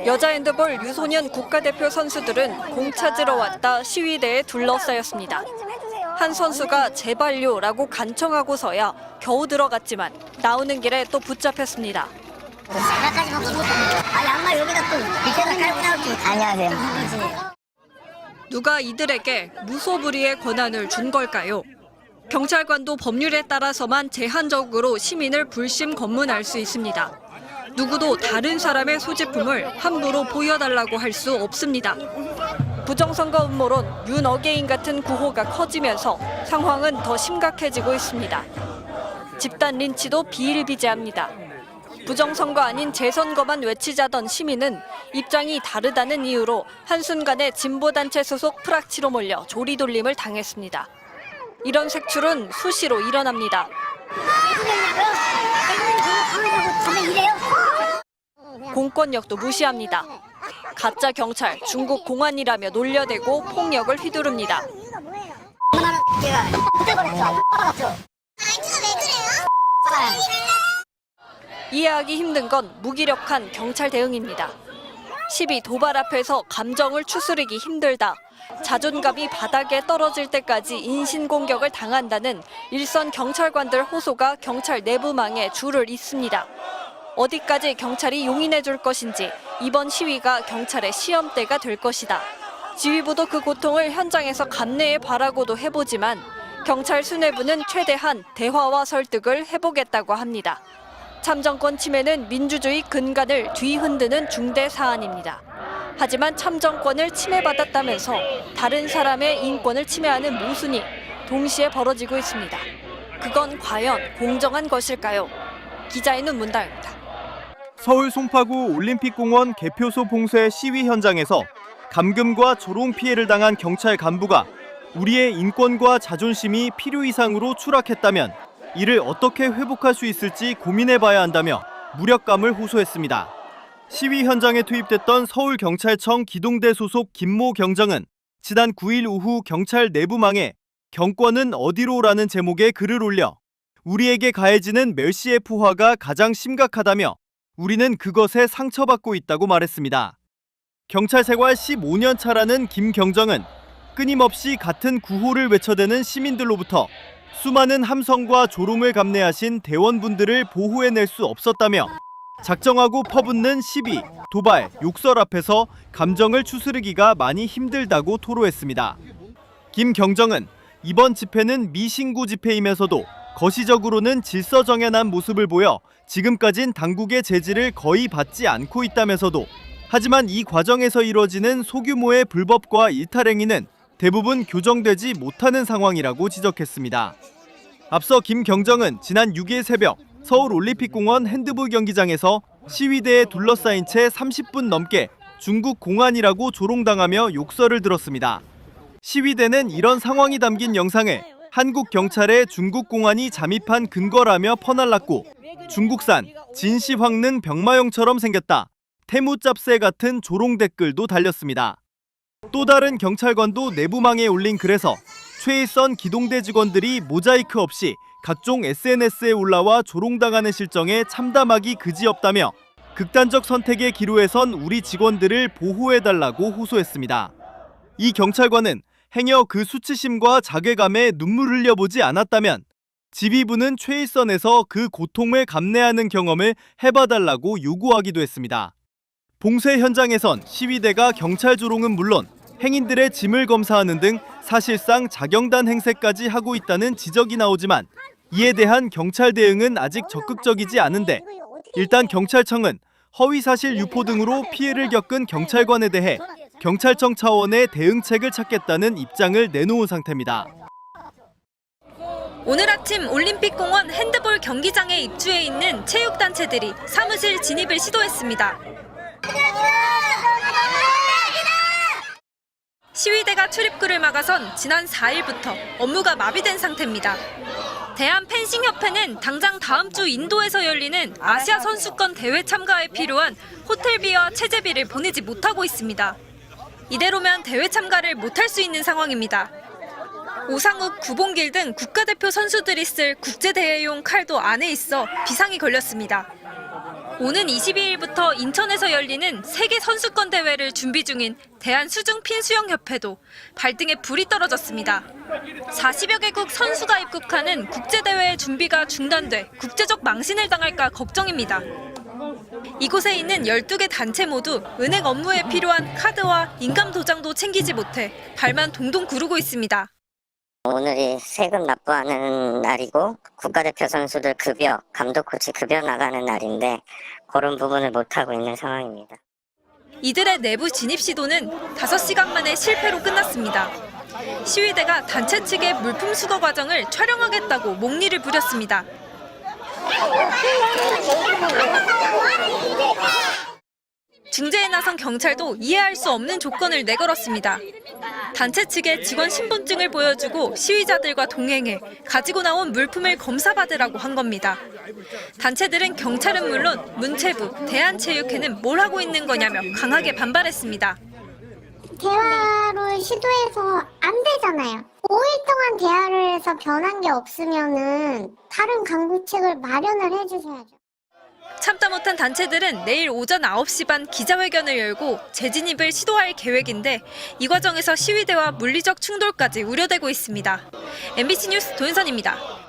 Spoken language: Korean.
여자 핸드볼 유소년 국가대표 선수들은 공 찾으러 왔다 시위대에 둘러싸였습니다. 한 선수가 제발요라고 간청하고서야 겨우 들어갔지만 나오는 길에 또 붙잡혔습니다. 장난까지 먹고 양말 여기다 또 밑에다 깔고 나오고. 안녕하세요. 누가 이들에게 무소불위의 권한을 준 걸까요? 경찰관도 법률에 따라서만 제한적으로 시민을 불심 검문할 수 있습니다. 누구도 다른 사람의 소지품을 함부로 보여달라고 할 수 없습니다. 부정선거 음모론, 윤어게인 같은 구호가 커지면서 상황은 더 심각해지고 있습니다. 집단 린치도 비일비재합니다. 부정선거 아닌 재선거만 외치자던 시민은 입장이 다르다는 이유로 한순간에 진보단체 소속 프락치로 몰려 조리돌림을 당했습니다. 이런 색출은 수시로 일어납니다. 공권력도 무시합니다. 가짜 경찰, 중국 공안이라며 놀려대고 폭력을 휘두릅니다. 이해하기 힘든 건 무기력한 경찰 대응입니다. 시비 도발 앞에서 감정을 추스르기 힘들다. 자존감이 바닥에 떨어질 때까지 인신공격을 당한다는 일선 경찰관들 호소가 경찰 내부망에 줄을 잇습니다. 어디까지 경찰이 용인해 줄 것인지 이번 시위가 경찰의 시험대가 될 것이다. 지휘부도 그 고통을 현장에서 감내해 바라고도 해보지만 경찰 수뇌부는 최대한 대화와 설득을 해보겠다고 합니다. 참정권 침해는 민주주의 근간을 뒤흔드는 중대 사안입니다. 하지만 참정권을 침해받았다면서 다른 사람의 인권을 침해하는 모순이 동시에 벌어지고 있습니다. 그건 과연 공정한 것일까요? 기자의 눈 문다입니다. 서울 송파구 올림픽공원 개표소 봉쇄 시위 현장에서 감금과 조롱 피해를 당한 경찰 간부가 우리의 인권과 자존심이 필요 이상으로 추락했다면 이를 어떻게 회복할 수 있을지 고민해봐야 한다며 무력감을 호소했습니다. 시위 현장에 투입됐던 서울경찰청 기동대 소속 김모 경정은 지난 9일 오후 경찰 내부망에 경권은 어디로라는 제목의 글을 올려 우리에게 가해지는 멸시의 포화가 가장 심각하다며 우리는 그것에 상처받고 있다고 말했습니다. 경찰 생활 15년 차라는 김 경정은 끊임없이 같은 구호를 외쳐대는 시민들로부터 수많은 함성과 조롱을 감내하신 대원분들을 보호해낼 수 없었다며 작정하고 퍼붓는 시비, 도발, 욕설 앞에서 감정을 추스르기가 많이 힘들다고 토로했습니다. 김 경정은 이번 집회는 미신고 집회임에서도 거시적으로는 질서정연한 모습을 보여 지금까진 당국의 제지를 거의 받지 않고 있다면서도 하지만 이 과정에서 이뤄지는 소규모의 불법과 일탈행위는 대부분 교정되지 못하는 상황이라고 지적했습니다. 앞서 김 경정은 지난 6일 새벽 서울 올림픽공원 핸드볼 경기장에서 시위대에 둘러싸인 채 30분 넘게 중국 공안이라고 조롱당하며 욕설을 들었습니다. 시위대는 이런 상황이 담긴 영상을 한국 경찰에 중국 공안이 잠입한 근거라며 퍼날랐고 중국산 진시 확는 병마용처럼 생겼다. 태무짭새 같은 조롱 댓글도 달렸습니다. 또 다른 경찰관도 내부망에 올린 글에서 최일선 기동대 직원들이 모자이크 없이 각종 SNS에 올라와 조롱당하는 실정에 참담하기 그지없다며 극단적 선택의 기로에 선 우리 직원들을 보호해달라고 호소했습니다. 이 경찰관은 행여 그 수치심과 자괴감에 눈물 흘려보지 않았다면 지휘부는 최일선에서 그 고통을 감내하는 경험을 해봐달라고 요구하기도 했습니다. 봉쇄 현장에선 시위대가 경찰 조롱은 물론 행인들의 짐을 검사하는 등 사실상 자경단 행세까지 하고 있다는 지적이 나오지만 이에 대한 경찰 대응은 아직 적극적이지 않은데 일단 경찰청은 허위사실 유포 등으로 피해를 겪은 경찰관에 대해 경찰청 차원의 대응책을 찾겠다는 입장을 내놓은 상태입니다. 오늘 아침 올림픽공원 핸드볼 경기장에 입주해 있는 체육단체들이 사무실 진입을 시도했습니다. 시위대가 출입구를 막아선 지난 4일부터 업무가 마비된 상태입니다. 대한펜싱협회는 당장 다음 주 인도에서 열리는 아시아 선수권 대회 참가에 필요한 호텔비와 체재비를 보내지 못하고 있습니다. 이대로면 대회 참가를 못할 수 있는 상황입니다. 오상욱, 구봉길 등 국가대표 선수들이 쓸 국제대회용 칼도 안에 있어 비상이 걸렸습니다. 오는 22일부터 인천에서 열리는 세계 선수권 대회를 준비 중인 대한수중핀수영협회도 발등에 불이 떨어졌습니다. 40여 개국 선수가 입국하는 국제대회의 준비가 중단돼 국제적 망신을 당할까 걱정입니다. 이곳에 있는 12개 단체 모두 은행 업무에 필요한 카드와 인감 도장도 챙기지 못해 발만 동동 구르고 있습니다. 오늘이 세금 납부하는 날이고 국가대표 선수들 급여, 감독 코치 급여 나가는 날인데 그런 부분을 못하고 있는 상황입니다. 이들의 내부 진입 시도는 5시간 만에 실패로 끝났습니다. 시위대가 단체 측의 물품 수거 과정을 촬영하겠다고 목리를 부렸습니다. 중재에 나선 경찰도 이해할 수 없는 조건을 내걸었습니다. 단체 측에 직원 신분증을 보여주고 시위자들과 동행해 가지고 나온 물품을 검사받으라고 한 겁니다. 단체들은 경찰은 물론 문체부, 대한체육회는 뭘 하고 있는 거냐며 강하게 반발했습니다. 대화를 시도해서 안 되잖아요. 5일 동안 대화를 해서 변한 게 없으면은 다른 강구책을 마련을 해주셔야죠. 참다 못한 단체들은 내일 오전 9시 반 기자회견을 열고 재진입을 시도할 계획인데 이 과정에서 시위대와 물리적 충돌까지 우려되고 있습니다. MBC 뉴스 도윤선입니다.